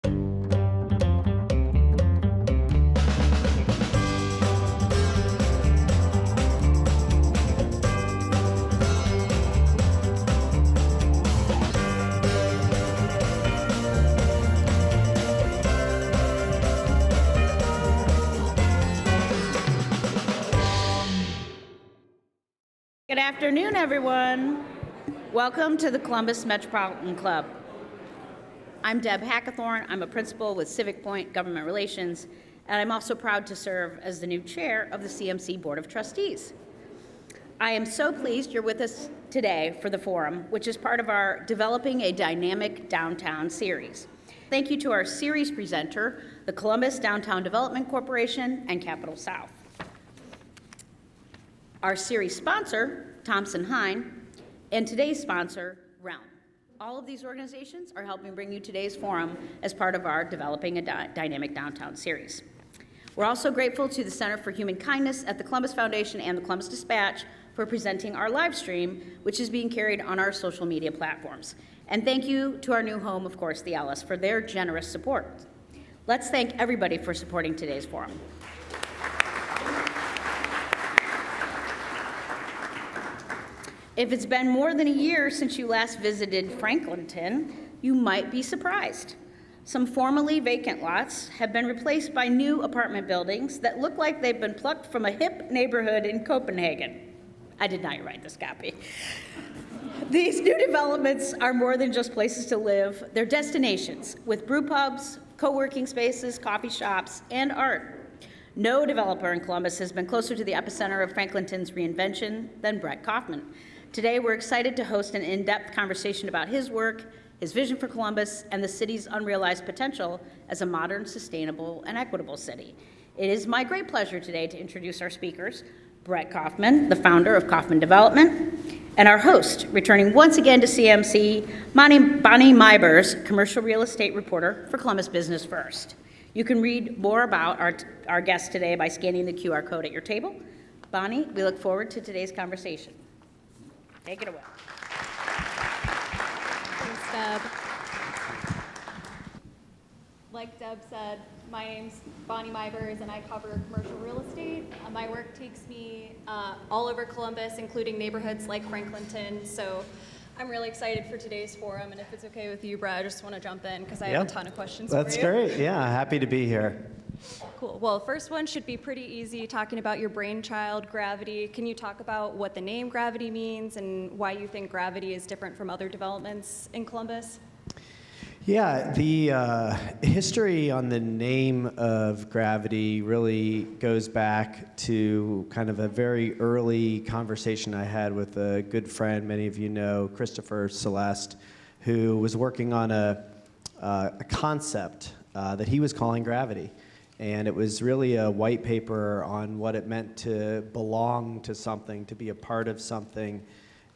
Good afternoon, everyone. Welcome to the Columbus Metropolitan Club. I'm Deb Hackathorn. I'm a principal with Civic Point Government Relations, and I'm also proud to serve as the new chair of the CMC Board of Trustees. I am so pleased you're with us today for the forum, which is part of our Developing a Dynamic Downtown series. Thank you to our series presenter, the Columbus Downtown Development Corporation and Capital South. Our series sponsor, Thompson Hine, and today's sponsor, Realm. All of these organizations are helping bring you today's forum as part of our Developing a Dynamic Downtown series. We're also grateful to the Center for Human Kindness at the Columbus Foundation and the Columbus Dispatch for presenting our live stream, which is being carried on our social media platforms. And thank you to our new home, of course, the Ellis, for their generous support. Let's thank everybody for supporting today's forum. If it's been more than a year since you last visited Franklinton, you might be surprised. Some formerly vacant lots have been replaced by new apartment buildings that look like they've been plucked from a hip neighborhood in Copenhagen. I did not write this copy. These new developments are more than just places to live. They're destinations with brewpubs, co-working spaces, coffee shops, and art. No developer in Columbus has been closer to the epicenter of Franklinton's reinvention than Brett Kaufman. Today, we're excited to host an in-depth conversation about his work, his vision for Columbus, and the city's unrealized potential as a modern, sustainable, and equitable city. It is my great pleasure today to introduce our speakers, Brett Kaufman, the founder of Kaufman Development, and our host, returning once again to CMC, Bonnie Mybers, commercial real estate reporter for Columbus Business First. You can read more about our guest today by scanning the QR code at your table. Bonnie, we look forward to today's conversation. Take it away. Thanks, Deb. Like Deb said, my name's Bonnie Mybers, and I cover commercial real estate. My work takes me all over Columbus, including neighborhoods like Franklinton. So I'm really excited for today's forum. And if it's okay with you, Brad, I just want to jump in because I have a ton of questions for you. That's great. Yeah, happy to be here. Cool. Well, first one should be pretty easy, talking about your brainchild, Gravity. Can you talk about what the name Gravity means and why you think Gravity is different from other developments in Columbus? Yeah, the history on the name of Gravity really goes back to kind of a very early conversation I had with a good friend, many of you know, Christopher Celeste, who was working on a concept that he was calling Gravity. And it was really a white paper on what it meant to belong to something, to be a part of something.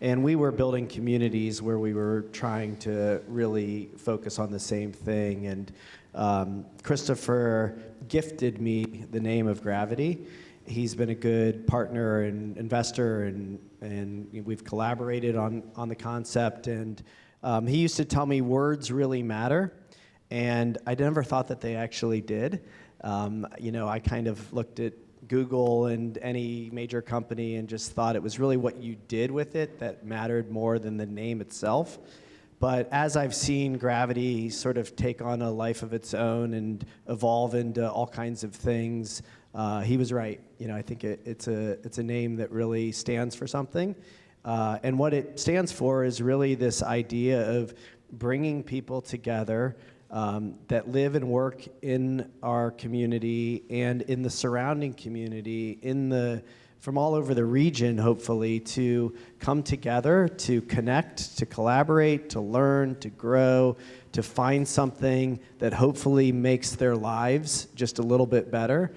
And we were building communities where we were trying to really focus on the same thing. And Christopher gifted me the name of Gravity. He's been a good partner and investor, and we've collaborated on the concept. And he used to tell me words really matter. And I never thought that they actually did. I kind of looked at Google and any major company and just thought it was really what you did with it that mattered more than the name itself. But as I've seen Gravity sort of take on a life of its own and evolve into all kinds of things, he was right. I think it's a name that really stands for something. And what it stands for is really this idea of bringing people together that live and work in our community and in the surrounding community, from all over the region, hopefully, to come together, to connect, to collaborate, to learn, to grow, to find something that hopefully makes their lives just a little bit better.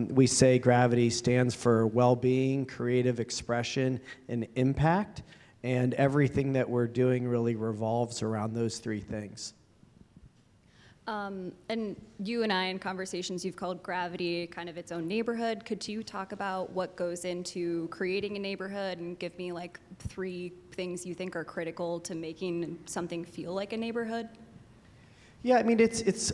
We say Gravity stands for well-being, creative expression, and impact, and everything that we're doing really revolves around those three things. And you and I, in conversations, you've called Gravity kind of its own neighborhood. Could you talk about what goes into creating a neighborhood and give me like 3 things you think are critical to making something feel like a neighborhood? Yeah, I mean,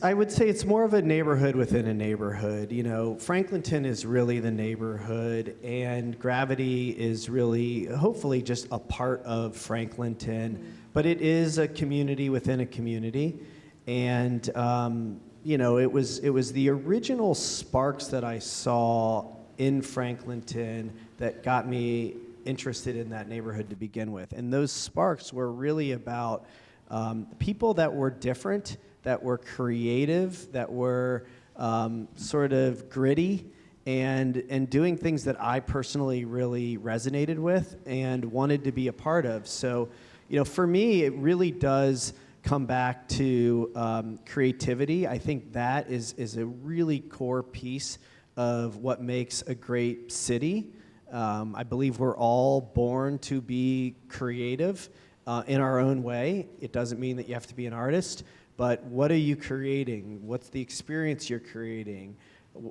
I would say it's more of a neighborhood within a neighborhood. You know, Franklinton is really the neighborhood, and Gravity is really, hopefully, just a part of Franklinton. But it is a community within a community. And, you know, it was the original sparks that I saw in Franklinton that got me interested in that neighborhood to begin with. And those sparks were really about people that were different, that were creative, that were sort of gritty, and doing things that I personally really resonated with and wanted to be a part of. So, you know, for me, it really does come back to creativity. I think that is a really core piece of what makes a great city. I believe we're all born to be creative in our own way. It doesn't mean that you have to be an artist, but what are you creating? What's the experience you're creating?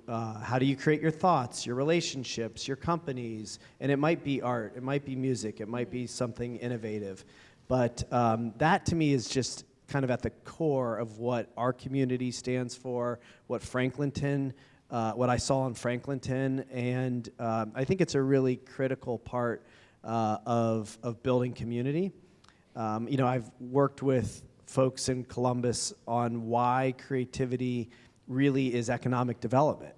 How do you create your thoughts, your relationships, your companies? And it might be art, it might be music, it might be something innovative. But that to me is just kind of at the core of what our community stands for, what Franklinton, what I saw in Franklinton, and I think it's a really critical part of building community. You know, I've worked with folks in Columbus on why creativity really is economic development.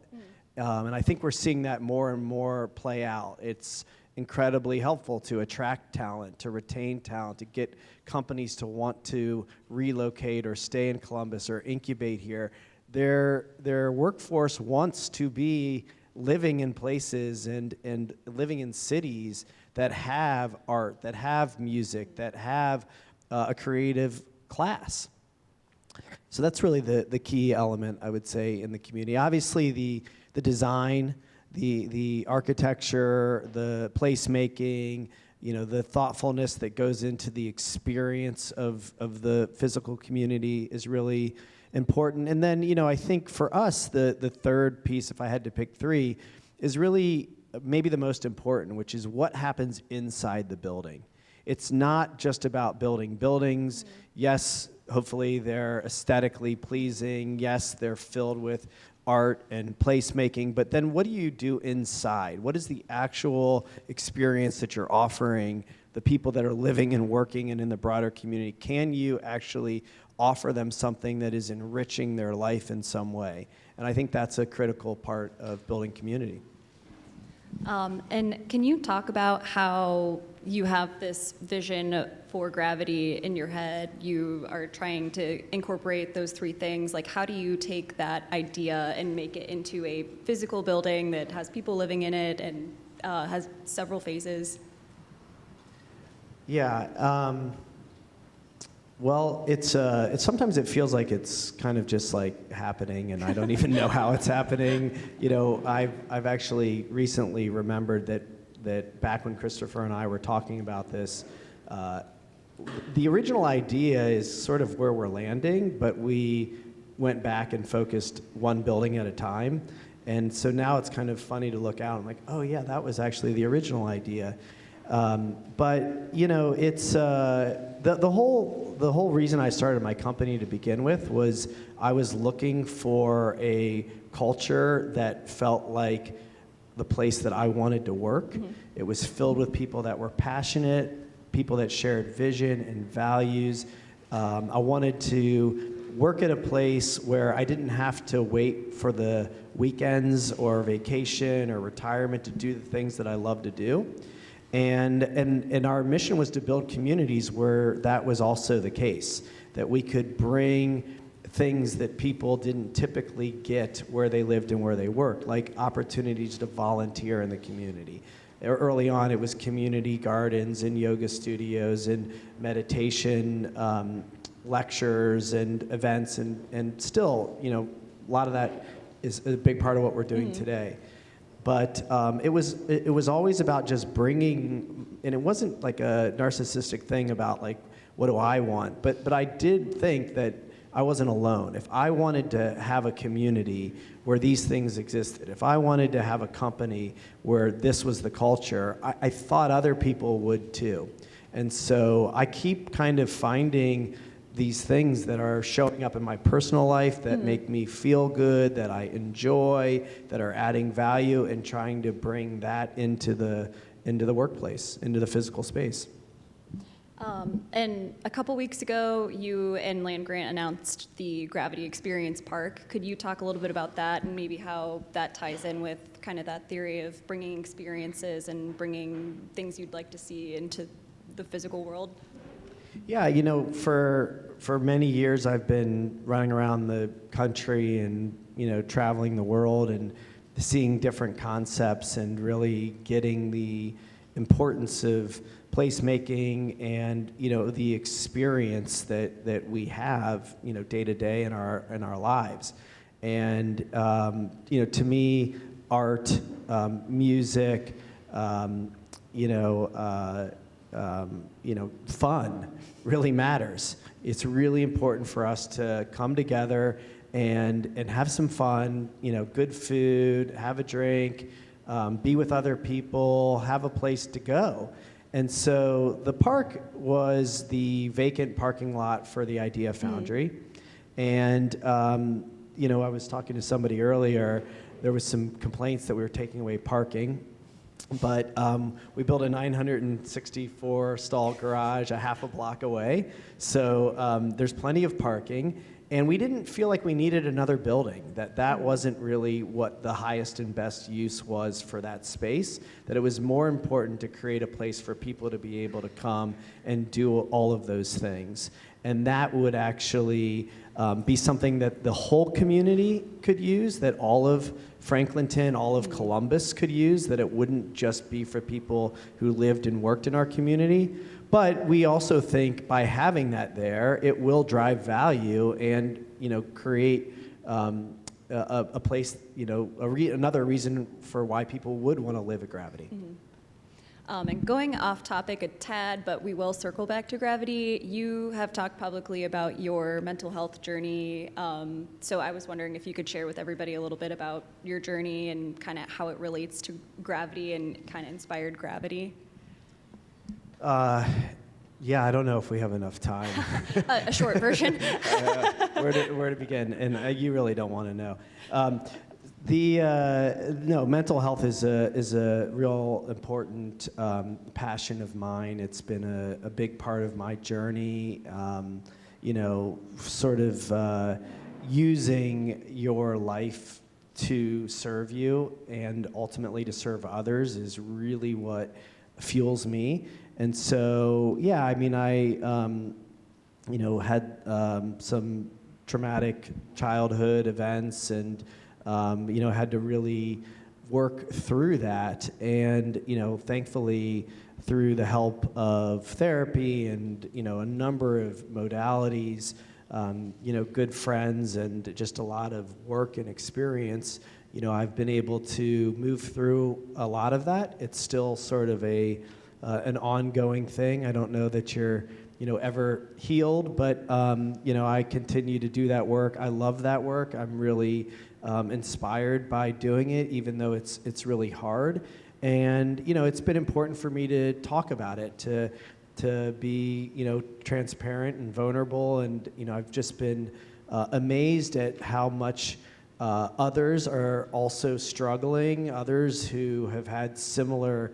And I think we're seeing that more and more play out. It's incredibly helpful to attract talent, to retain talent, to get companies to want to relocate or stay in Columbus or incubate here. Their workforce wants to be living in places and living in cities that have art, that have music, that have a creative class. So that's really the key element, I would say, in the community. Obviously, the design, the architecture, the placemaking, you know, the thoughtfulness that goes into the experience of the physical community is really important. And then, you know, I think for us, the third piece, if I had to pick three, is really maybe the most important, which is what happens inside the building. It's not just about building buildings. Yes, hopefully they're aesthetically pleasing. Yes, they're filled with art and placemaking, but then what do you do inside? What is the actual experience that you're offering the people that are living and working and in the broader community? Can you actually offer them something that is enriching their life in some way? And I think that's a critical part of building community. And can you talk about how you have this vision for Gravity in your head? You are trying to incorporate those three things. Like, how do you take that idea and make it into a physical building that has people living in it and has several phases? Yeah. Well, it's sometimes it feels like it's kind of just like happening, and I don't even know how it's happening. You know, I've actually recently remembered that back when Christopher and I were talking about this, the original idea is sort of where we're landing, but we went back and focused one building at a time, and so now it's kind of funny to look out and like, oh yeah, that was actually the original idea. But you know, it's the whole reason I started my company to begin with was I was looking for a culture that felt like the place that I wanted to work. Mm-hmm. It was filled with people that were passionate, people that shared vision and values. I wanted to work at a place where I didn't have to wait for the weekends or vacation or retirement to do the things that I love to do. And our mission was to build communities where that was also the case, that we could bring things that people didn't typically get where they lived and where they worked, like opportunities to volunteer in the community. Early on, it was community gardens and yoga studios and meditation lectures and events, and still, you know, a lot of that is a big part of what we're doing today. But it was always about just bringing, and it wasn't like a narcissistic thing about like, what do I want? But I did think that I wasn't alone. If I wanted to have a community where these things existed, if I wanted to have a company where this was the culture, I thought other people would too. And so I keep kind of finding these things that are showing up in my personal life that make me feel good, that I enjoy, that are adding value, and trying to bring that into the workplace, into the physical space. And a couple weeks ago, you and Land Grant announced the Gravity Experience Park. Could you talk a little bit about that and maybe how that ties in with kind of that theory of bringing experiences and bringing things you'd like to see into the physical world? Yeah, for many years I've been running around the country and, traveling the world and seeing different concepts and really getting the importance of placemaking and, the experience that we have, day to day in our lives. And, to me, art, music, fun really matters. It's really important for us to come together and have some fun, good food, have a drink, be with other people, have a place to go. And so the park was the vacant parking lot for the Idea Foundry. And, I was talking to somebody earlier, there was some complaints that we were taking away parking. But we built a 964 stall garage a half a block away. So there's plenty of parking. And we didn't feel like we needed another building, that wasn't really what the highest and best use was for that space, that it was more important to create a place for people to be able to come and do all of those things. And that would actually be something that the whole community could use, that all of Franklinton, all of Columbus could use, that it wouldn't just be for people who lived and worked in our community. But we also think by having that there, it will drive value and, create a place, another reason for why people would want to live at Gravity. And going off topic a tad, but we will circle back to Gravity, you have talked publicly about your mental health journey. So I was wondering if you could share with everybody a little bit about your journey and kind of how it relates to Gravity and kind of inspired Gravity. Yeah, I don't know if we have enough time. A short version. Where to begin? And you really don't want to know. No, mental health is a real important passion of mine. It's been a big part of my journey. Sort of using your life to serve you and ultimately to serve others is really what fuels me. And so, yeah, I mean, I had some traumatic childhood events and had to really work through that. And, thankfully, through the help of therapy and, a number of modalities, good friends and just a lot of work and experience, I've been able to move through a lot of that. It's still sort of an ongoing thing. I don't know that you're, ever healed, but, I continue to do that work. I love that work. I'm really inspired by doing it, even though it's really hard. And, it's been important for me to talk about it, to be, transparent and vulnerable. And, I've just been amazed at how much others are also struggling, others who have had similar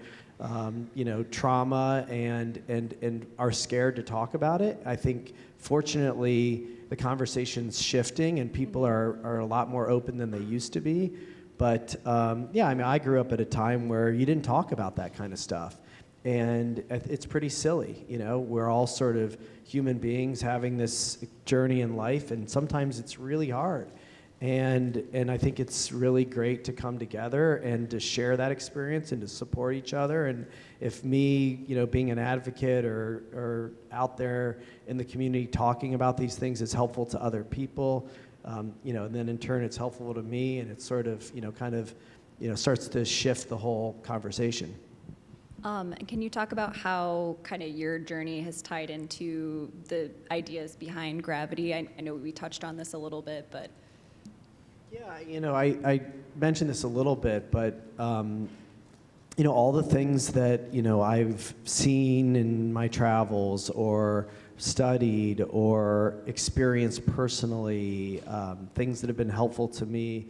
trauma and are scared to talk about it. I think, fortunately, the conversation's shifting and people are a lot more open than they used to be. But, I grew up at a time where you didn't talk about that kind of stuff. And it's pretty silly, We're all sort of human beings having this journey in life, and sometimes it's really hard. And I think it's really great to come together and to share that experience and to support each other. And if me, being an advocate or out there in the community talking about these things is helpful to other people, and then in turn it's helpful to me, and it sort of, starts to shift the whole conversation. Can you talk about how kind of your journey has tied into the ideas behind Gravity? I know we touched on this a little bit, but... Yeah, I mentioned this a little bit, but, all the things that, I've seen in my travels or studied or experienced personally, things that have been helpful to me.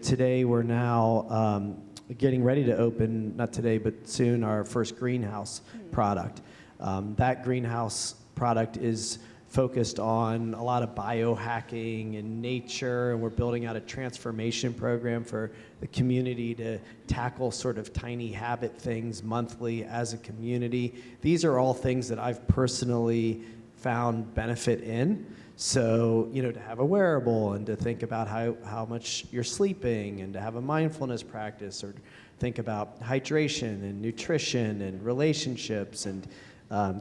Today we're now getting ready to open, not today, but soon, our first greenhouse product. That greenhouse product is focused on a lot of biohacking and nature, and we're building out a transformation program for the community to tackle sort of tiny habit things monthly as a community. These are all things that I've personally found benefit in. So, to have a wearable and to think about how much you're sleeping and to have a mindfulness practice, or think about hydration and nutrition and relationships and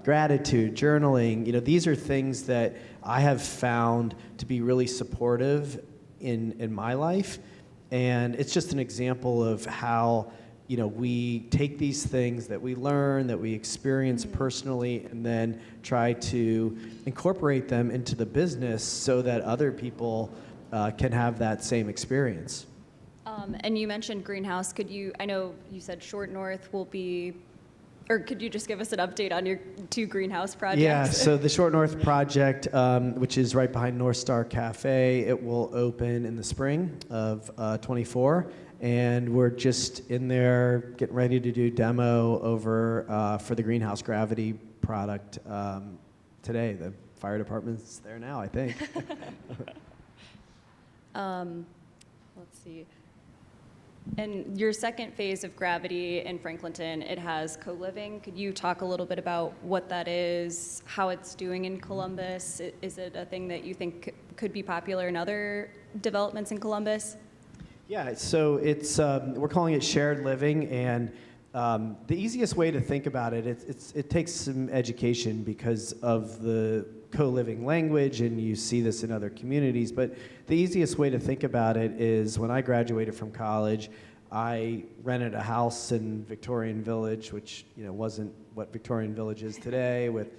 gratitude, journaling. These are things that I have found to be really supportive in my life. And it's just an example of how, we take these things that we learn, that we experience personally, and then try to incorporate them into the business so that other people can have that same experience. And you mentioned greenhouse. I know you said Short North will be, or could you just give us an update on your 2 greenhouse projects? Yeah, so the Short North project, which is right behind North Star Cafe, it will open in the spring of 24. And we're just in there getting ready to do demo over for the Greenhouse Gravity product today. The fire department's there now, I think. Let's see. And your second phase of Gravity in Franklinton, it has co-living. Could you talk a little bit about what that is, how it's doing in Columbus? Is it a thing that you think could be popular in other developments in Columbus? Yeah, so it's we're calling it shared living, and the easiest way to think about it, it takes some education because of the co-living language, and you see this in other communities. But the easiest way to think about it is when I graduated from college, I rented a house in Victorian Village, which wasn't what Victorian Village is today, with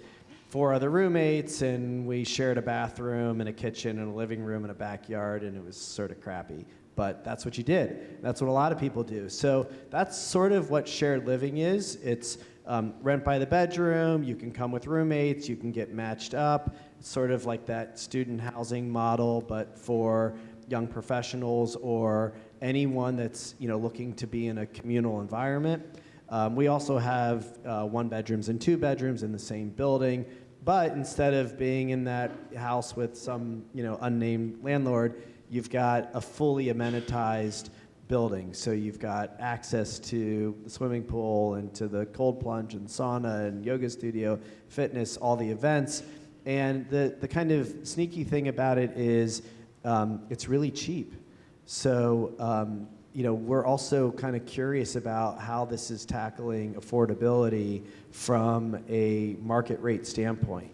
4 other roommates, and we shared a bathroom and a kitchen and a living room and a backyard, and it was sort of crappy. But that's what you did. That's what a lot of people do. So that's sort of what shared living is. It's rent by the bedroom. You can come with roommates. You can get matched up. It's sort of like that student housing model, but for young professionals or anyone that's looking to be in a communal environment. We also have 1 bedrooms and 2 bedrooms in the same building. But instead of being in that house with some unnamed landlord, you've got a fully amenitized building. So you've got access to the swimming pool and to the cold plunge and sauna and yoga studio, fitness, all the events. And the kind of sneaky thing about it is it's really cheap. So, we're also kind of curious about how this is tackling affordability from a market rate standpoint.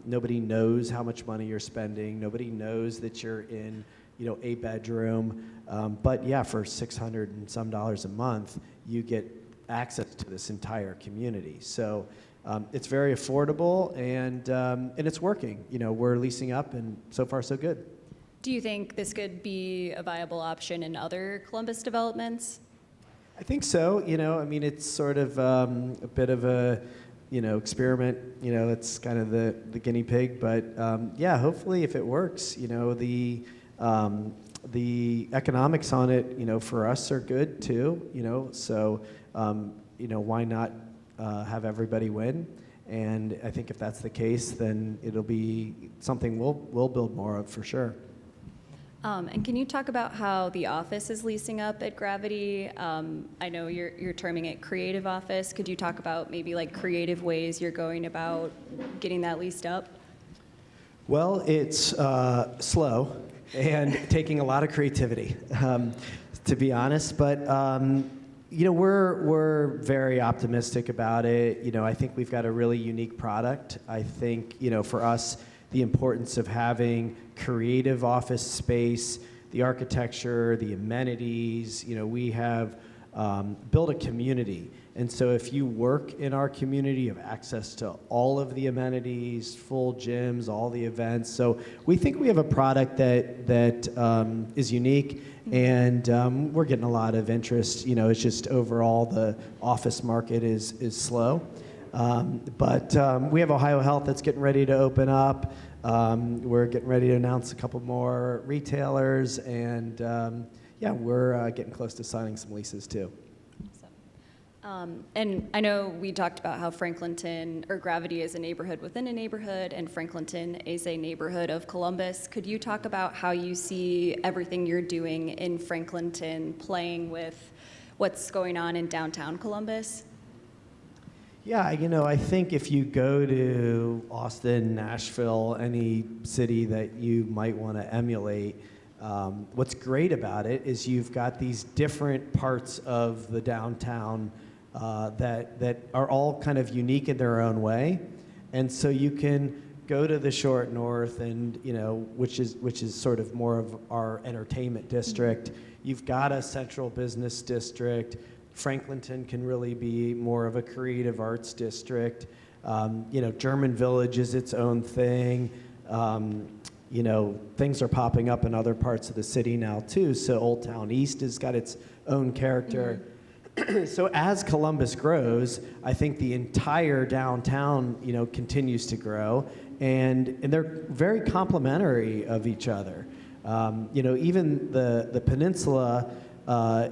Nobody knows how much money you're spending. Nobody knows that you're in, a bedroom. But yeah, for $600 and some a month, you get access to this entire community. So it's very affordable, and it's working. We're leasing up, and so far so good. Do you think this could be a viable option in other Columbus developments? I think so. It's sort of a bit of a experiment. It's kind of the guinea pig, but yeah, hopefully if it works, the economics on it, for us are good too. So why not have everybody win? And I think if that's the case, then it'll be something we'll build more of for sure. And can you talk about how the office is leasing up at Gravity? I know you're terming it creative office. Could you talk about maybe like creative ways you're going about getting that leased up? Well, it's slow and taking a lot of creativity, to be honest. But we're very optimistic about it. I think we've got a really unique product. I think for us, the importance of having creative office space, the architecture, the amenities. We have built a community. And so if you work in our community, you have access to all of the amenities, full gyms, all the events. So we think we have a product that is unique, and we're getting a lot of interest. It's just overall the office market is slow. But we have Ohio Health that's getting ready to open up. We're getting ready to announce a couple more retailers, and yeah, we're getting close to signing some leases too. And I know we talked about how Franklinton, or Gravity, is a neighborhood within a neighborhood, and Franklinton is a neighborhood of Columbus. Could you talk about how you see everything you're doing in Franklinton playing with what's going on in downtown Columbus? Yeah, I think if you go to Austin, Nashville, any city that you might want to emulate, what's great about it is you've got these different parts of the downtown that are all kind of unique in their own way, and so you can go to the Short North, and which is sort of more of our entertainment district. You've got a central business district. Franklinton can really be more of a creative arts district. German Village is its own thing. Things are popping up in other parts of the city now too. So Old Town East has got its own character. So as Columbus grows, I think the entire downtown, continues to grow, and they're very complementary of each other. Even the peninsula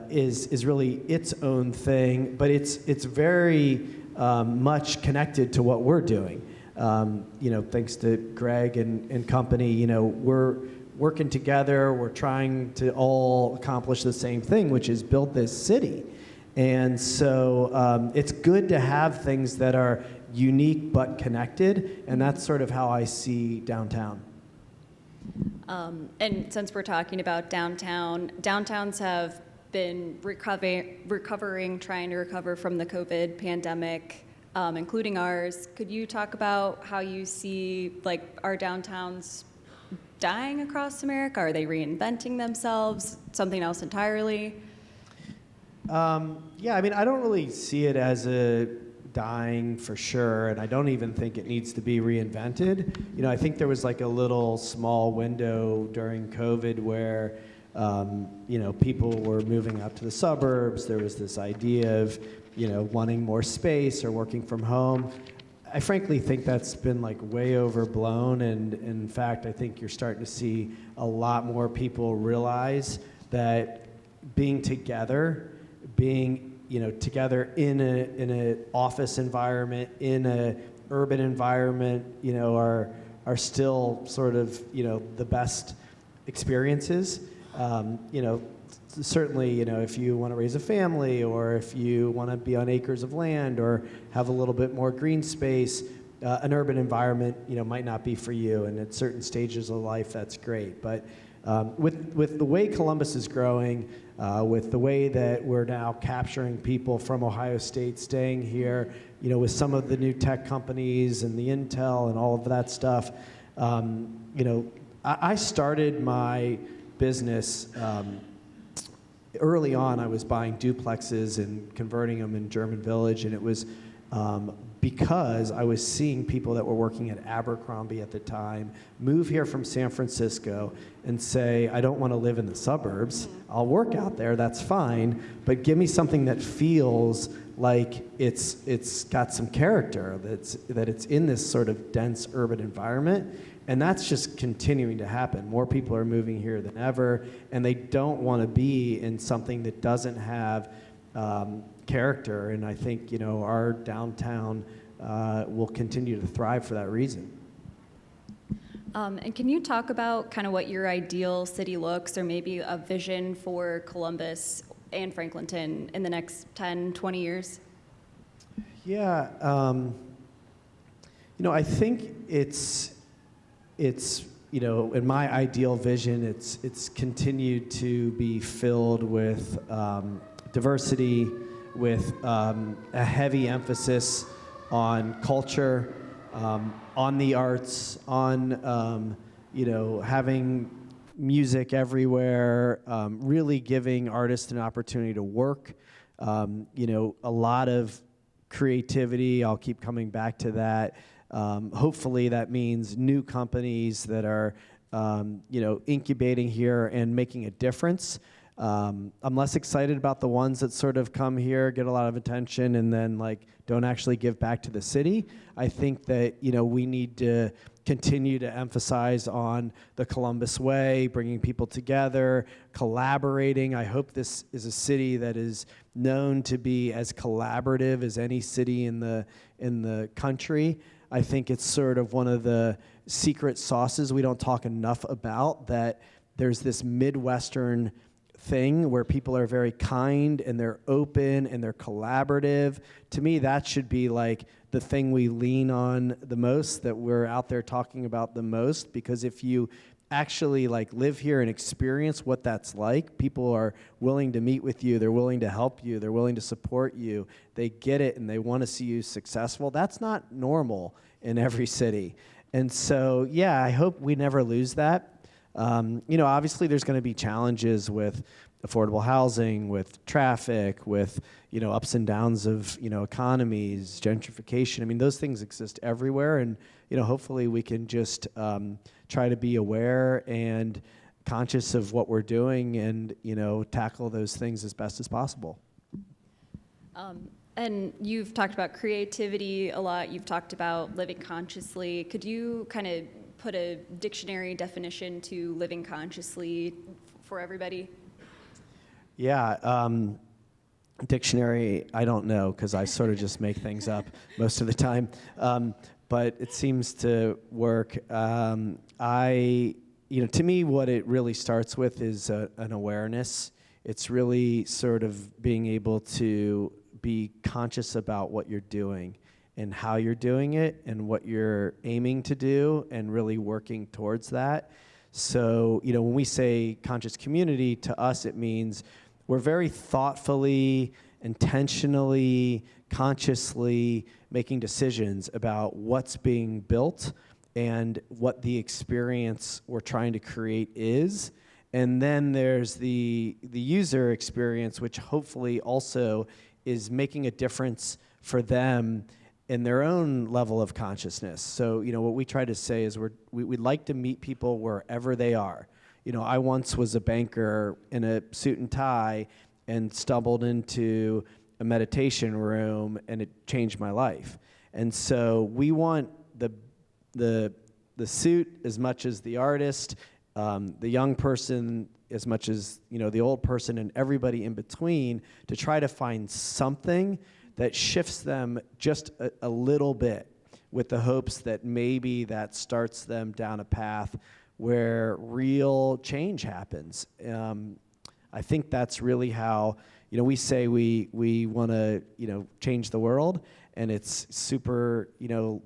is really its own thing, but it's very much connected to what we're doing. Thanks to Greg and company, we're working together. We're trying to all accomplish the same thing, which is build this city. And so it's good to have things that are unique but connected, and that's sort of how I see downtown. And since we're talking about downtown, downtowns have been recovering, trying to recover from the COVID pandemic, including ours. Could you talk about how you see, our downtowns dying across America? Are they reinventing themselves? Something else entirely? Yeah, I don't really see it as a dying for sure, and I don't even think it needs to be reinvented. I think there was a little small window during COVID where, people were moving out to the suburbs. There was this idea of, wanting more space or working from home. I frankly think that's been way overblown, and in fact, I think you're starting to see a lot more people realize that being together in an office environment, in a urban environment, are still sort of the best experiences. Certainly, if you want to raise a family, or if you want to be on acres of land, or have a little bit more green space, an urban environment, might not be for you. And at certain stages of life, that's great. But with the way Columbus is growing, with the way that we're now capturing people from Ohio State staying here, with some of the new tech companies and the Intel and all of that stuff, I started my business early on. I was buying duplexes and converting them in German Village, and it was because I was seeing people that were working at Abercrombie at the time move here from San Francisco and say, I don't want to live in the suburbs. I'll work out there, that's fine, but give me something that feels like it's got some character, that it's in this sort of dense urban environment. And that's just continuing to happen. More people are moving here than ever, and they don't want to be in something that doesn't have character. And I think our downtown will continue to thrive for that reason. And can you talk about kind of what your ideal city looks, or maybe a vision for Columbus and Franklinton in the next 10, 20 years? Yeah, I think it's in my ideal vision, it's continued to be filled with diversity, with a heavy emphasis on culture, on the arts, on having music everywhere, really giving artists an opportunity to work. A lot of creativity. I'll keep coming back to that. Hopefully that means new companies that are, incubating here and making a difference. I'm less excited about the ones that sort of come here, get a lot of attention, and then like don't actually give back to the city. I think that we need to continue to emphasize on the Columbus way, bringing people together, collaborating. I hope this is a city that is known to be as collaborative as any city in the country. I think it's sort of one of the secret sauces we don't talk enough about, that there's this Midwestern thing where people are very kind and they're open and they're collaborative. To me, that should be like the thing we lean on the most, that we're out there talking about the most, because if you actually like live here and experience what that's like, people are willing to meet with you, they're willing to help you, they're willing to support you, they get it and they want to see you successful. That's not normal in every city. And so, yeah, I hope we never lose that. Obviously there's going to be challenges with affordable housing, with traffic, with, ups and downs of, economies, gentrification. I mean, those things exist everywhere. And, hopefully we can just try to be aware and conscious of what we're doing and, tackle those things as best as possible. And you've talked about creativity a lot. You've talked about living consciously. Could you kind of put a dictionary definition to living consciously for everybody? Yeah, dictionary, I don't know, because I sort of just make things up most of the time. But it seems to work. To me, what it really starts with is an awareness. It's really sort of being able to be conscious about what you're doing and how you're doing it and what you're aiming to do and really working towards that. So, when we say conscious community, to us it means we're very thoughtfully, intentionally, consciously making decisions about what's being built and what the experience we're trying to create is. And then there's the user experience, which hopefully also is making a difference for them in their own level of consciousness. So, what we try to say is we'd like to meet people wherever they are. I once was a banker in a suit and tie and stumbled into a meditation room, and it changed my life. And so we want the suit as much as the artist, the young person as much as the old person, and everybody in between, to try to find something that shifts them just a little bit, with the hopes that maybe that starts them down a path where real change happens. I think that's really how we say we want to change the world, and it's super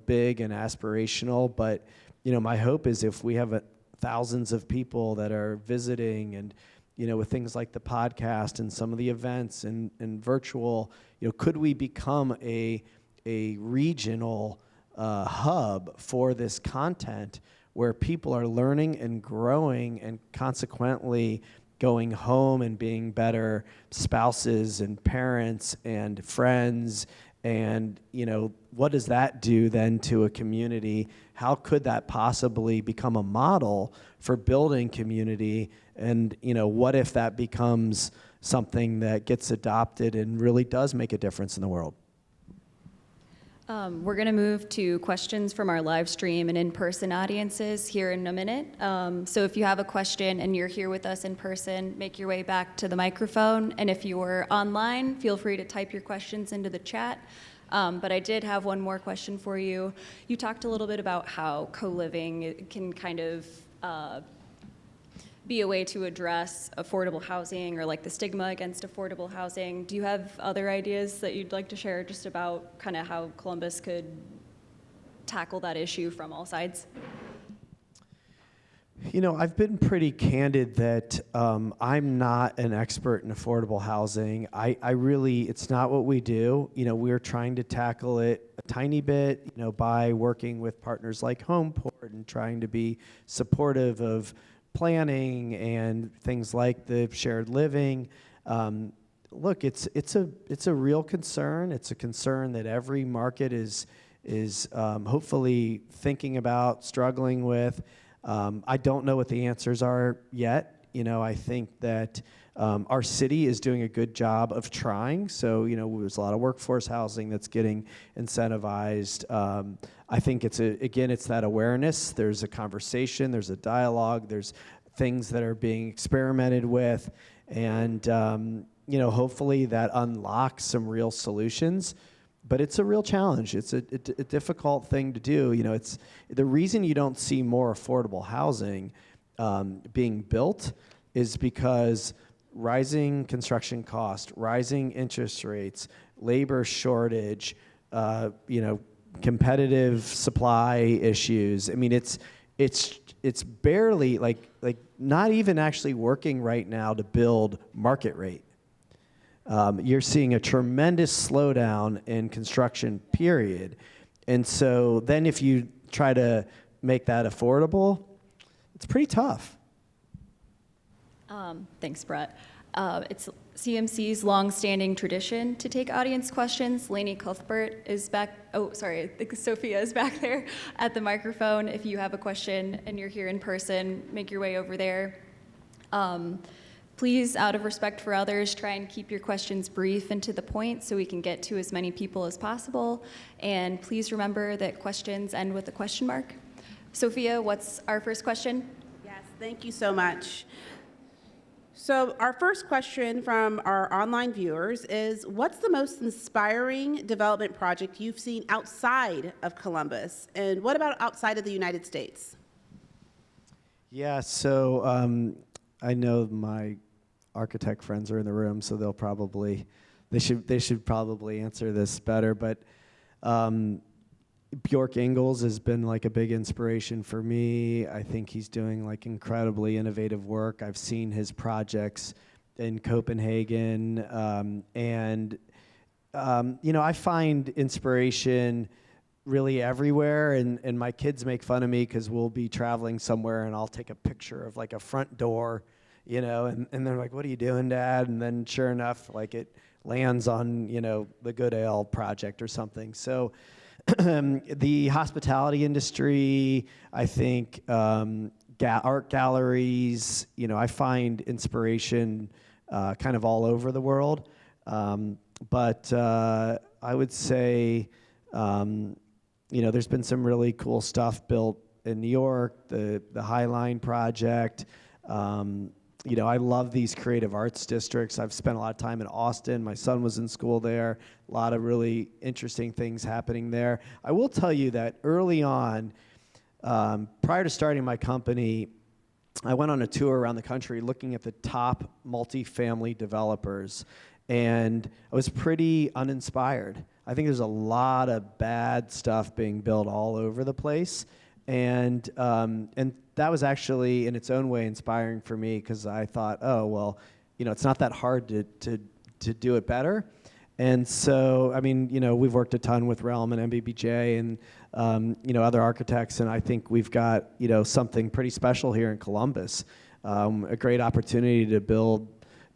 big and aspirational. But my hope is if we have thousands of people that are visiting, and with things like the podcast and some of the events and virtual, could we become a regional hub for this content where people are learning and growing and consequently going home and being better spouses and parents and friends. And, what does that do then to a community? How could that possibly become a model for building community? And, what if that becomes something that gets adopted and really does make a difference in the world? We're going to move to questions from our live stream and in-person audiences here in a minute. So if you have a question and you're here with us in person, make your way back to the microphone. And if you're online, feel free to type your questions into the chat. But I did have one more question for you. You talked a little bit about how co-living can kind of be a way to address affordable housing, or like the stigma against affordable housing. Do you have other ideas that you'd like to share just about kind of how Columbus could tackle that issue from all sides? I've been pretty candid that I'm not an expert in affordable housing. I really, it's not what we do. We're trying to tackle it a tiny bit, by working with partners like Homeport and trying to be supportive of planning and things like the shared living. Look, it's a real concern. It's a concern that every market is hopefully thinking about, struggling with. I don't know what the answers are yet. I think that our city is doing a good job of trying. So, there's a lot of workforce housing that's getting incentivized. I think it's that awareness. There's a conversation, there's a dialogue, there's things that are being experimented with, and hopefully that unlocks some real solutions. But it's a real challenge. It's a difficult thing to do. It's the reason you don't see more affordable housing being built is because rising construction cost, rising interest rates, labor shortage, competitive supply issues. I mean, it's barely like not even actually working right now to build market rate. You're seeing a tremendous slowdown in construction, period. And so then if you try to make that affordable, it's pretty tough. Thanks, Brett. It's CMC's long-standing tradition to take audience questions. Lainey Cuthbert is back. Oh, sorry, I think Sophia is back there at the microphone. If you have a question and you're here in person, make your way over there. Please, out of respect for others, try and keep your questions brief and to the point so we can get to as many people as possible. And please remember that questions end with a question mark. Sophia, what's our first question? Yes, thank you so much. So our first question from our online viewers is, what's the most inspiring development project you've seen outside of Columbus? And what about outside of the United States? Yeah, so I know my architect friends are in the room, so they should probably answer this better. But Bjork Ingels has been like a big inspiration for me. I think he's doing like incredibly innovative work. I've seen his projects in Copenhagen, I find inspiration really everywhere, and my kids make fun of me because we'll be traveling somewhere and I'll take a picture of like a front door, and they're like, "What are you doing, Dad?" And then sure enough, like it lands on, the Good Ale project or something. So the hospitality industry, I think, art galleries, I find inspiration kind of all over the world. But I would say, there's been some really cool stuff built in New York, the High Line project. I love these creative arts districts. I've spent a lot of time in Austin. My son was in school there. A lot of really interesting things happening there. I will tell you that early on, prior to starting my company, I went on a tour around the country looking at the top multifamily developers, and I was pretty uninspired. I think there's a lot of bad stuff being built all over the place, and that was actually in its own way inspiring for me, because I thought, oh well, it's not that hard to do it better. And so, we've worked a ton with Realm and MBBJ and other architects, and I think we've got something pretty special here in Columbus, a great opportunity to build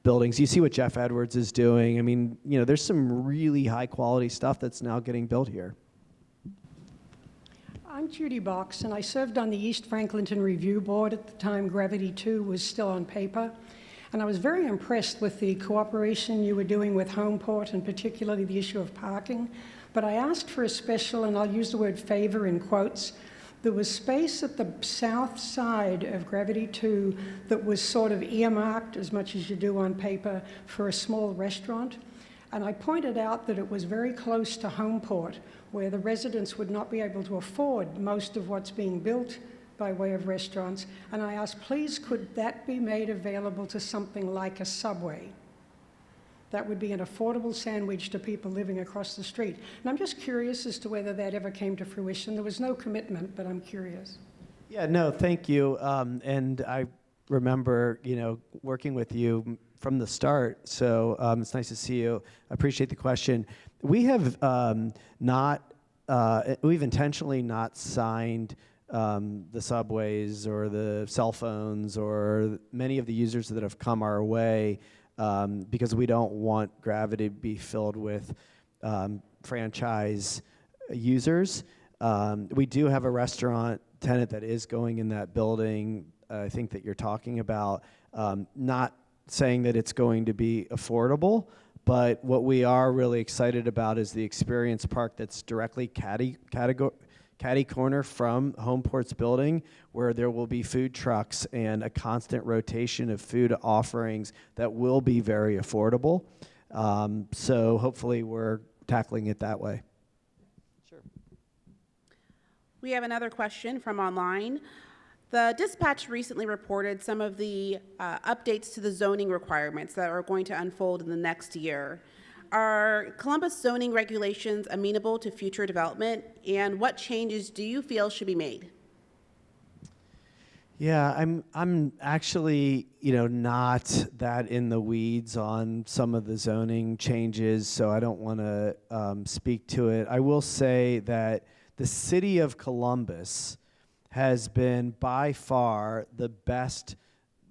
buildings. You see what Jeff Edwards is doing. There's some really high quality stuff that's now getting built here. I'm Judy Box, and I served on the East Franklinton Review Board at the time Gravity 2 was still on paper. And I was very impressed with the cooperation you were doing with Homeport, and particularly the issue of parking. But I asked for a special, and I'll use the word favor in quotes. There was space at the south side of Gravity 2 that was sort of earmarked, as much as you do on paper, for a small restaurant. And I pointed out that it was very close to Homeport, where the residents would not be able to afford most of what's being built by way of restaurants. And I asked, please, could that be made available to something like a Subway? That would be an affordable sandwich to people living across the street. And I'm just curious as to whether that ever came to fruition. There was no commitment, but I'm curious. Yeah, no, thank you. And I remember, working with you from the start. So it's nice to see you. I appreciate the question. We have we've intentionally not signed the subways or the cell phones or many of the users that have come our way because we don't want Gravity to be filled with franchise users. We do have a restaurant tenant that is going in that building, I think that you're talking about. Not saying that it's going to be affordable, but what we are really excited about is the experience park that's directly catty corner from Homeport's building, where there will be food trucks and a constant rotation of food offerings that will be very affordable. So hopefully we're tackling it that way. Sure. We have another question from online. The Dispatch recently reported some of the updates to the zoning requirements that are going to unfold in the next year. Are Columbus zoning regulations amenable to future development, and what changes do you feel should be made? Yeah, I'm actually, not that in the weeds on some of the zoning changes, so I don't want to speak to it. I will say that the city of Columbus has been by far the best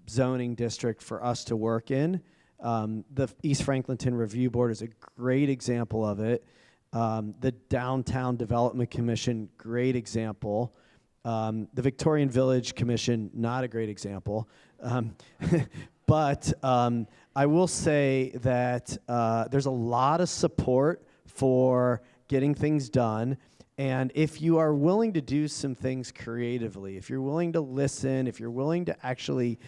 zoning district for us to work in. The East Franklinton Review Board is a great example of it. The Downtown Development Commission, great example. The Victorian Village Commission, not a great example. But I will say that there's a lot of support for getting things done. And if you are willing to do some things creatively, if you're willing to listen, if you're willing to actually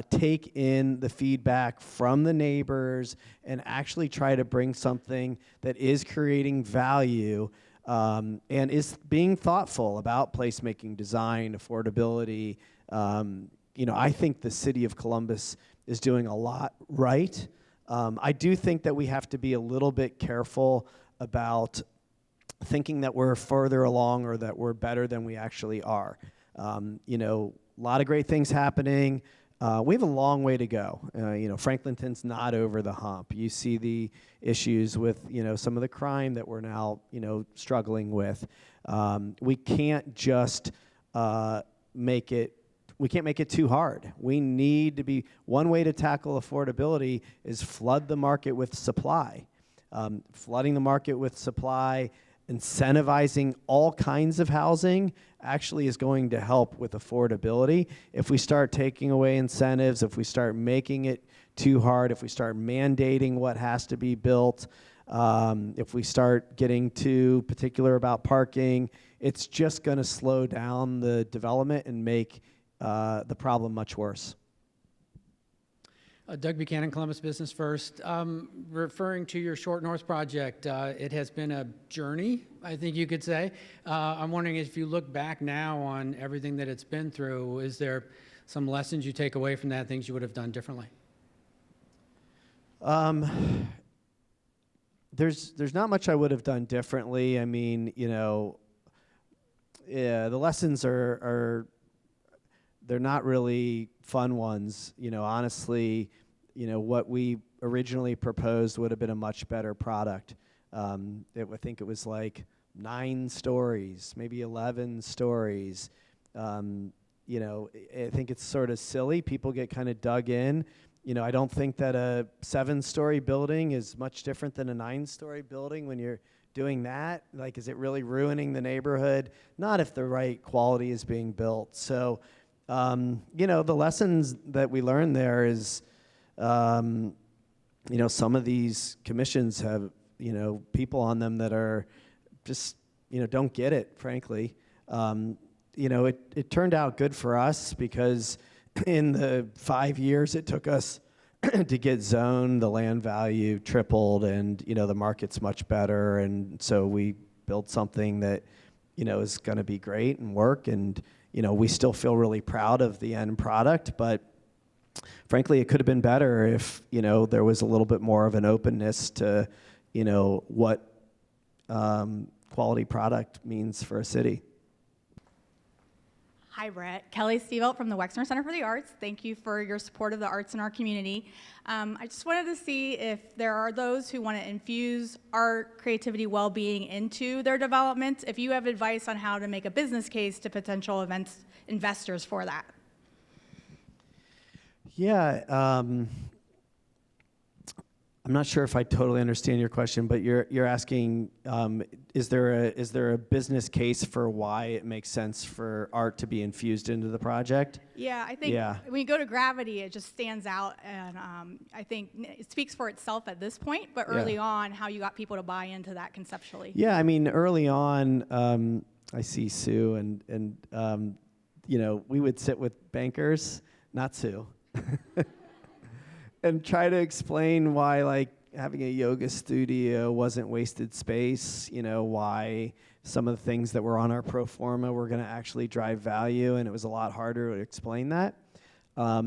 take in the feedback from the neighbors and actually try to bring something that is creating value and is being thoughtful about placemaking, design, affordability, I think the city of Columbus is doing a lot right. I do think that we have to be a little bit careful about thinking that we're further along or that we're better than we actually are. A lot of great things happening. We have a long way to go. Franklinton's not over the hump. You see the issues with, some of the crime that we're now, struggling with. We can't just make it too hard. We need to be, one way to tackle affordability is flood the market with supply. Flooding the market with supply, incentivizing all kinds of housing actually is going to help with affordability. If we start taking away incentives, if we start making it too hard, if we start mandating what has to be built, if we start getting too particular about parking, it's just going to slow down the development and make the problem much worse. Doug Buchanan, Columbus Business First. Referring to your Short North project, it has been a journey, I think you could say. I'm wondering if you look back now on everything that it's been through, is there some lessons you take away from that, things you would have done differently? There's not much I would have done differently. I mean, the lessons are they're not really fun ones. Honestly, what we originally proposed would have been a much better product. I think it was like 9 stories, maybe 11 stories. I think it's sort of silly. People get kind of dug in. I don't think that a 7-story building is much different than a 9-story building when you're doing that. Like, is it really ruining the neighborhood? Not if the right quality is being built. So, the lessons that we learned there is, some of these commissions have, people on them that are just, don't get it, frankly. It turned out good for us because in the 5 years it took us to get zoned, the land value tripled and, the market's much better. And so we built something that, is going to be great and work. And, we still feel really proud of the end product, but frankly, it could have been better if, there was a little bit more of an openness to, what quality product means for a city. Hi, Brett. Kelly Stevelt from the Wexner Center for the Arts. Thank you for your support of the arts in our community. I just wanted to see if there are those who want to infuse art, creativity, well-being into their development, if you have advice on how to make a business case to potential investors for that. Yeah, I'm not sure if I totally understand your question, but you're asking, is there a business case for why it makes sense for art to be infused into the project? Yeah, I think when you go to Gravity, it just stands out, and I think it speaks for itself at this point, but early on, how you got people to buy into that conceptually. Yeah, I mean, early on, I see Sue, and we would sit with bankers, not Sue, and try to explain why, like, having a yoga studio wasn't wasted space, why some of the things that were on our pro forma were going to actually drive value, and it was a lot harder to explain that.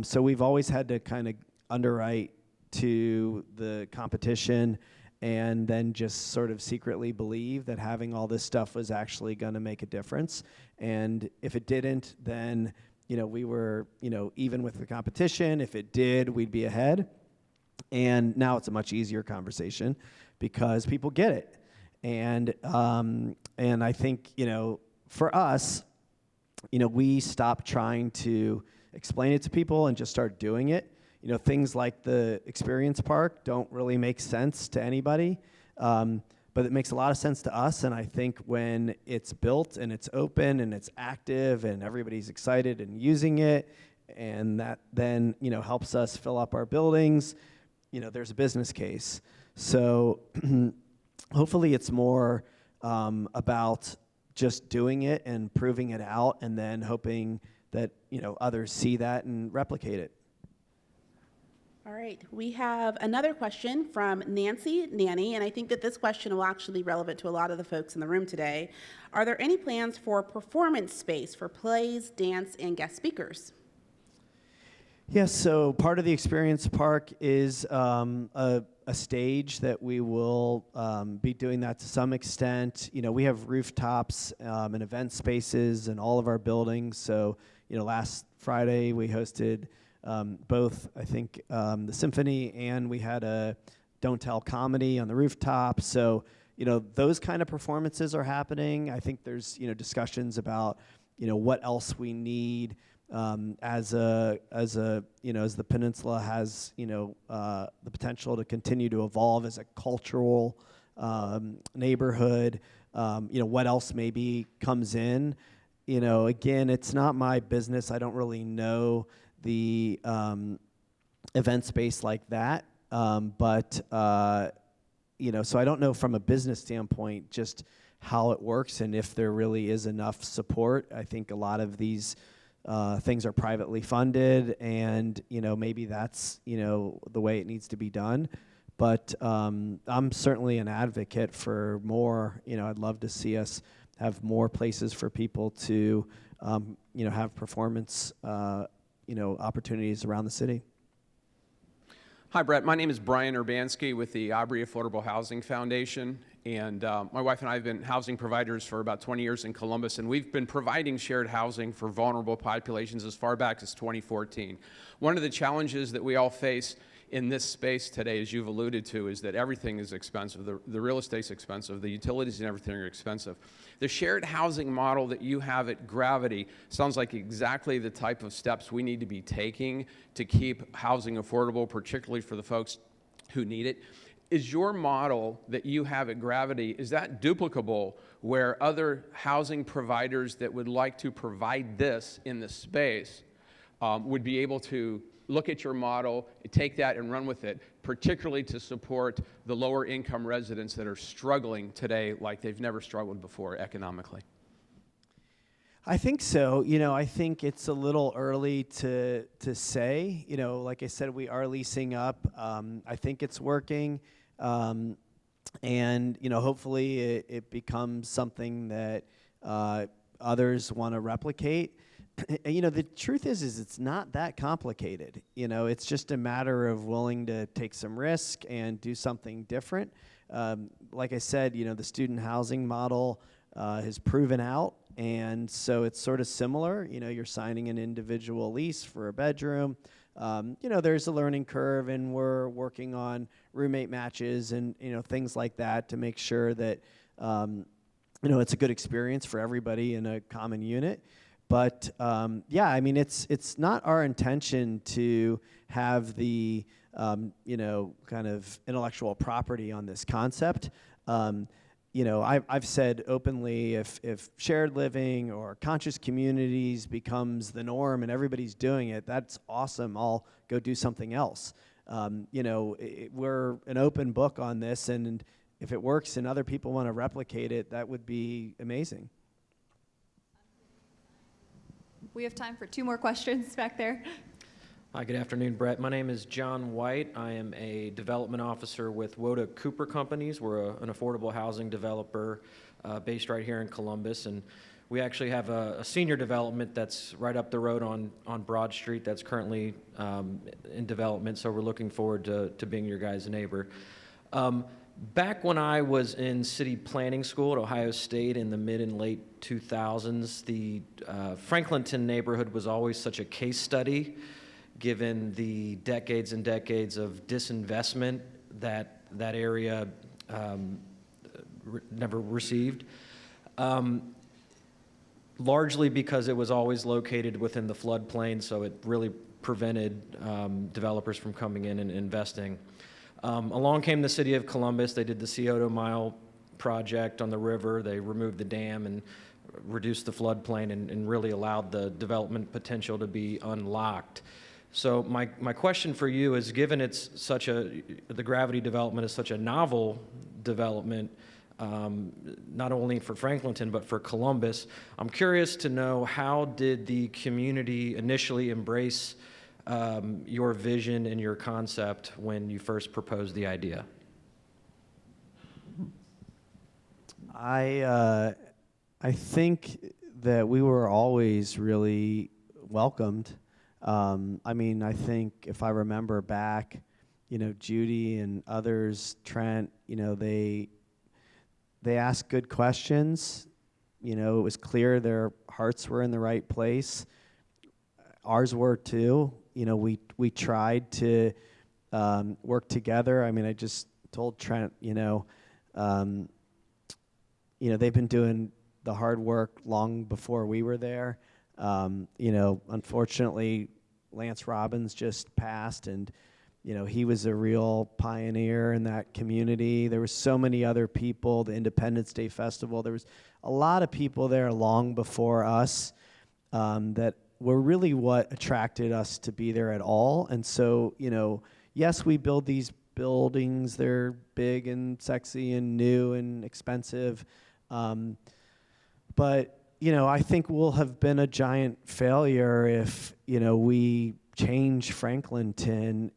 So we've always had to kind of underwrite to the competition and then just sort of secretly believe that having all this stuff was actually going to make a difference. And if it didn't, then we were, even with the competition. If it did, we'd be ahead. And now it's a much easier conversation because people get it. And I think, for us, we stopped trying to explain it to people and just start doing it. Things like the experience park don't really make sense to anybody, but it makes a lot of sense to us. And I think when it's built and it's open and it's active and everybody's excited and using it, and that then helps us fill up our buildings, there's a business case. So hopefully it's more about just doing it and proving it out, and then hoping that others see that and replicate it. All right, we have another question from Nancy Nanny, and I think that this question will actually be relevant to a lot of the folks in the room today. Are there any plans for performance space for plays, dance, and guest speakers? Yes, so part of the experience park is a stage that we will be doing that to some extent. We have rooftops and event spaces in all of our buildings. So, last Friday we hosted both, I think, the symphony, and we had a Don't Tell comedy on the rooftop. So, those kind of performances are happening. I think there's, discussions about, what else we need as the peninsula has, the potential to continue to evolve as a cultural neighborhood. What else maybe comes in. Again, it's not my business. I don't really know the event space like that. So I don't know from a business standpoint just how it works and if there really is enough support. I think a lot of these things are privately funded, and maybe that's the way it needs to be done. But I'm certainly an advocate for more. I'd love to see us have more places for people to have performance opportunities around the city. Hi, Brett. My name is Brian Urbanski with the Aubrey Affordable Housing Foundation. And my wife and I have been housing providers for about 20 years in Columbus, and we've been providing shared housing for vulnerable populations as far back as 2014. One of the challenges that we all face in this space today, as you've alluded to, is that everything is expensive. The real estate's expensive. The utilities and everything are expensive. The shared housing model that you have at Gravity sounds like exactly the type of steps we need to be taking to keep housing affordable, particularly for the folks who need it. Is your model that you have at Gravity, is that duplicable where other housing providers that would like to provide this in the space would be able to look at your model, take that and run with it, particularly to support the lower income residents that are struggling today like they've never struggled before economically? I think so. I think it's a little early to say. Like I said, we are leasing up. I think it's working. And hopefully it becomes something that others want to replicate. The truth is it's not that complicated. It's just a matter of willing to take some risk and do something different. Like I said, the student housing model has proven out, and so it's sort of similar. You're signing an individual lease for a bedroom. There's a learning curve, and we're working on roommate matches and things like that to make sure that it's a good experience for everybody in a common unit. But it's not our intention to have the kind of intellectual property on this concept. I've said openly, if shared living or conscious communities becomes the norm and everybody's doing it, that's awesome. I'll go do something else. We're an open book on this, and if it works and other people want to replicate it, that would be amazing. We have time for 2 more questions back there. Hi, good afternoon, Brett. My name is John White. I am a development officer with Woda Cooper Companies. We're an affordable housing developer based right here in Columbus, and we actually have a senior development that's right up the road on Broad Street that's currently in development, so we're looking forward to being your guys' neighbor. Back when I was in city planning school at Ohio State in the mid and late 2000s, the Franklinton neighborhood was always such a case study, given the decades and decades of disinvestment that area never received, largely because it was always located within the floodplain, so it really prevented developers from coming in and investing. Along came the city of Columbus. They did the Scioto Mile project on the river. They removed the dam and reduced the floodplain and really allowed the development potential to be unlocked. So my question for you is, given the Gravity development is such a novel development, not only for Franklinton but for Columbus, I'm curious to know, how did the community initially embrace your vision and your concept when you first proposed the idea? I think that we were always really welcomed. I think if I remember back, Judy and others, Trent, they asked good questions. It was clear their hearts were in the right place. Ours were too. We tried to work together. I just told Trent, they've been doing the hard work long before we were there. Unfortunately, Lance Robbins just passed, and he was a real pioneer in that community. There were so many other people, the Independence Day Festival. There was a lot of people there long before us that were really what attracted us to be there at all. And so, yes, we build these buildings. They're big and sexy and new and expensive. But I think we'll have been a giant failure if, we change Franklinton,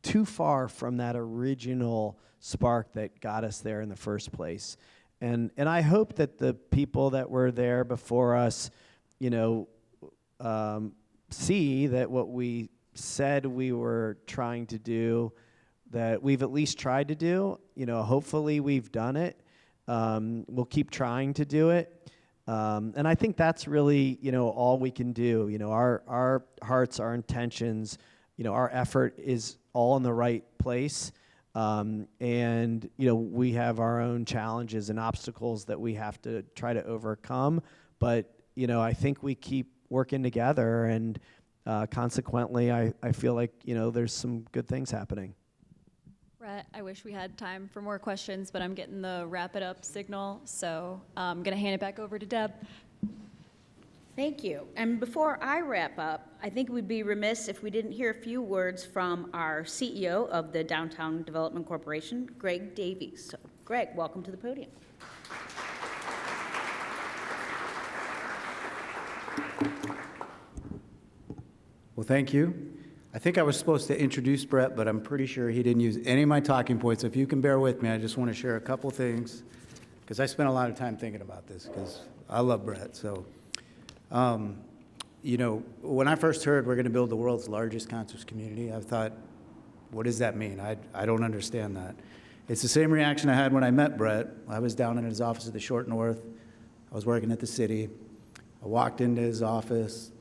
too far from that original spark that got us there in the first place. And I hope that the people that were there before us, see that what we said we were trying to do, that we've at least tried to do. Hopefully we've done it. We'll keep trying to do it. And I think that's really, all we can do. Our hearts, our intentions, our effort is all in the right place. And, we have our own challenges and obstacles that we have to try to overcome. But, I think we keep working together, and consequently, I feel like, there's some good things happening. Brett, I wish we had time for more questions, but I'm getting the wrap it up signal, so I'm going to hand it back over to Deb. Thank you. And before I wrap up, I think we'd be remiss if we didn't hear a few words from our CEO of the Downtown Development Corporation, Greg Davies. So, Greg, welcome to the podium. Well, thank you. I think I was supposed to introduce Brett, but I'm pretty sure he didn't use any of my talking points. If you can bear with me, I just want to share a couple things, because I spent a lot of time thinking about this, because I love Brett. So, when I first heard we're going to build the world's largest conscious community, I thought, what does that mean? I don't understand that. It's the same reaction I had when I met Brett. I was down in his office at the Short North. I was working at the city. I walked into his office.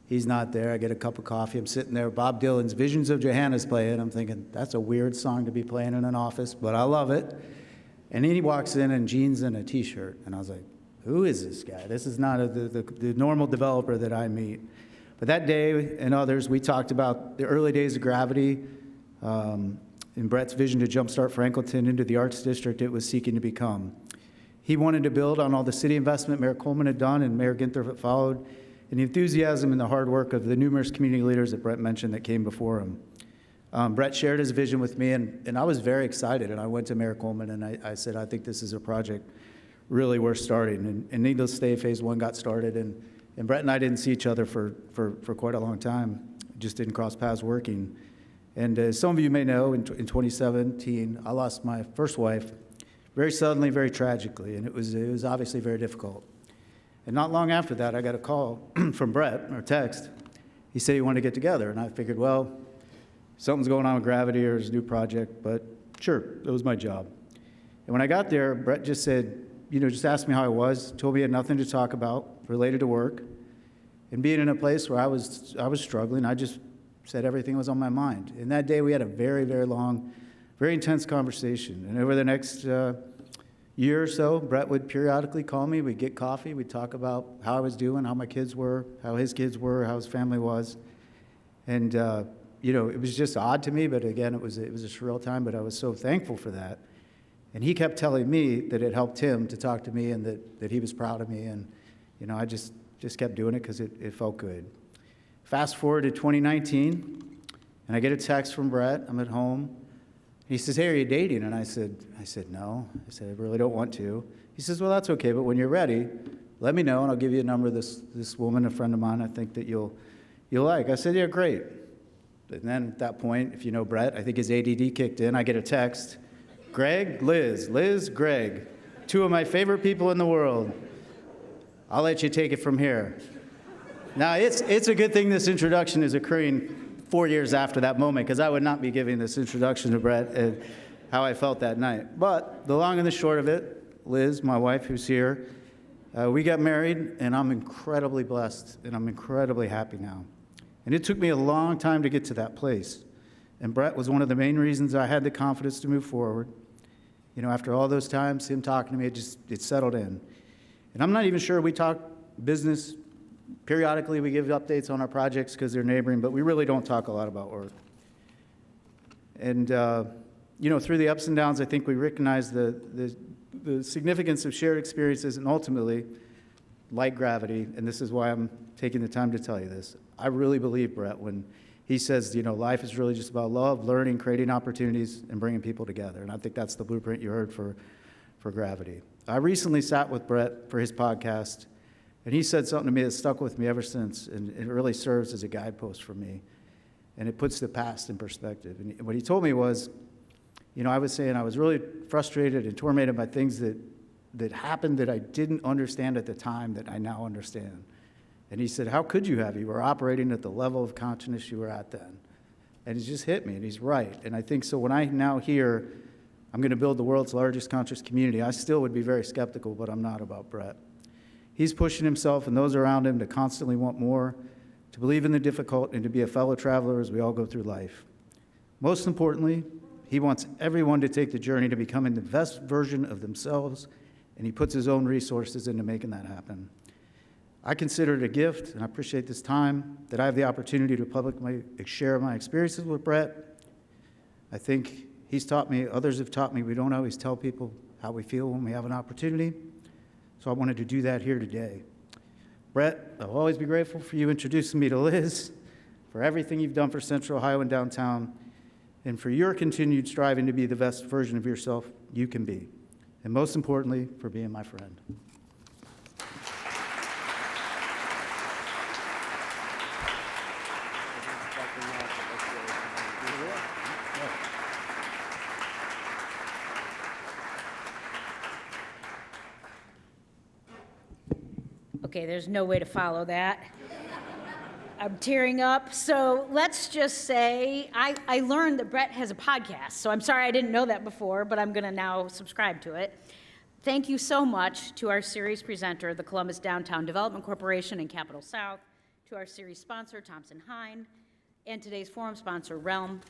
He's not there. I get a cup of coffee. I'm sitting there. Bob Dylan's Visions of Johanna's playing. I'm thinking, that's a weird song to be playing in an office, but I love it. And then he walks in jeans and a T-shirt. And I was like, who is this guy? This is not the normal developer that I meet. But that day and others, we talked about the early days of Gravity, and Brett's vision to jumpstart Franklinton into the arts district it was seeking to become. He wanted to build on all the city investment Mayor Coleman had done and Mayor Ginther had followed, and the enthusiasm and the hard work of the numerous community leaders that Brett mentioned that came before him. Brett shared his vision with me, and I was very excited, and I went to Mayor Coleman, and I said, I think this is a project really worth starting. And needless to say, Phase 1 got started, and Brett and I didn't see each other for quite a long time. Just didn't cross paths working. And as some of you may know, in 2017, I lost my first wife very suddenly, very tragically, and it was obviously very difficult. And not long after that, I got a call from Brett, or text. He said he wanted to get together, and I figured, well, something's going on with Gravity or his new project, but sure, it was my job. And when I got there, Brett just said, just asked me how I was, told me he had nothing to talk about related to work. And being in a place where I was struggling, I just said everything was on my mind. And that day we had a very, very long, very intense conversation. And over the next year or so, Brett would periodically call me, we'd get coffee, we'd talk about how I was doing, how my kids were, how his kids were, how his family was. And it was just odd to me, but again, it was a surreal time, but I was so thankful for that. And he kept telling me that it helped him to talk to me and that he was proud of me. And, I just kept doing it because it felt good. Fast forward to 2019, and I get a text from Brett. I'm at home. He says, hey, are you dating? And I said, no. I said, I really don't want to. He says, well, that's okay, but when you're ready, let me know, and I'll give you a number of this woman, a friend of mine I think that you'll like. I said, yeah, great. And then at that point, if you know Brett, I think his ADD kicked in. I get a text, Greg, Liz, Greg, two of my favorite people in the world. I'll let you take it from here. Now, it's a good thing this introduction is occurring 4 years after that moment, because I would not be giving this introduction to Brett and how I felt that night. But the long and the short of it, Liz, my wife who's here, we got married, and I'm incredibly blessed, and I'm incredibly happy now. And it took me a long time to get to that place. And Brett was one of the main reasons I had the confidence to move forward. After all those times, him talking to me, it settled in. And I'm not even sure we talk business. Periodically, we give updates on our projects because they're neighboring, but we really don't talk a lot about work. And, through the ups and downs, I think we recognize the significance of shared experiences and ultimately, like Gravity, and this is why I'm taking the time to tell you this. I really believe, Brett, when he says, life is really just about love, learning, creating opportunities, and bringing people together. And I think that's the blueprint you heard for Gravity. I recently sat with Brett for his podcast, and he said something to me that stuck with me ever since, and it really serves as a guidepost for me. And it puts the past in perspective. And what he told me was, I was saying I was really frustrated and tormented by things that happened that I didn't understand at the time that I now understand. And he said, how could you have? You were operating at the level of consciousness you were at then. And it just hit me, and he's right. And I think so when I now hear I'm going to build the world's largest conscious community, I still would be very skeptical, but I'm not about Brett. He's pushing himself and those around him to constantly want more, to believe in the difficult, and to be a fellow traveler as we all go through life. Most importantly, he wants everyone to take the journey to becoming the best version of themselves, and he puts his own resources into making that happen. I consider it a gift, and I appreciate this time that I have the opportunity to publicly share my experiences with Brett. I think he's taught me, others have taught me, we don't always tell people how we feel when we have an opportunity. So I wanted to do that here today. Brett, I'll always be grateful for you introducing me to Liz, for everything you've done for Central Ohio and downtown, and for your continued striving to be the best version of yourself you can be. And most importantly, for being my friend. Okay, there's no way to follow that. I'm tearing up. So let's just say I learned that Brett has a podcast. So I'm sorry I didn't know that before, but I'm going to now subscribe to it. Thank you so much to our series presenter, the Columbus Downtown Development Corporation and Capital South, to our series sponsor, Thompson Hine, and today's forum sponsor, Realm.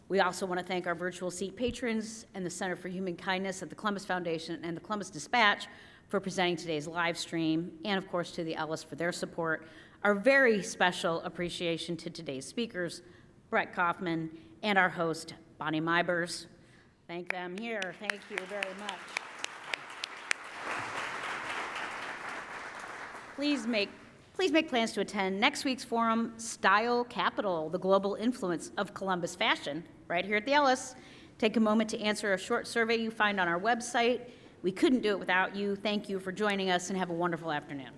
We also want to thank our virtual seat patrons and the Center for Human Kindness at the Columbus Foundation and the Columbus Dispatch for presenting today's live stream, and of course to the Ellis for their support. Our very special appreciation to today's speakers, Brett Kaufman, and our host, Bonnie Mybers. Thank them here. Thank you very much. Please make plans to attend next week's forum, Style Capital, the global influence of Columbus fashion, right here at the Ellis. Take a moment to answer a short survey you find on our website. We couldn't do it without you. Thank you for joining us, and have a wonderful afternoon.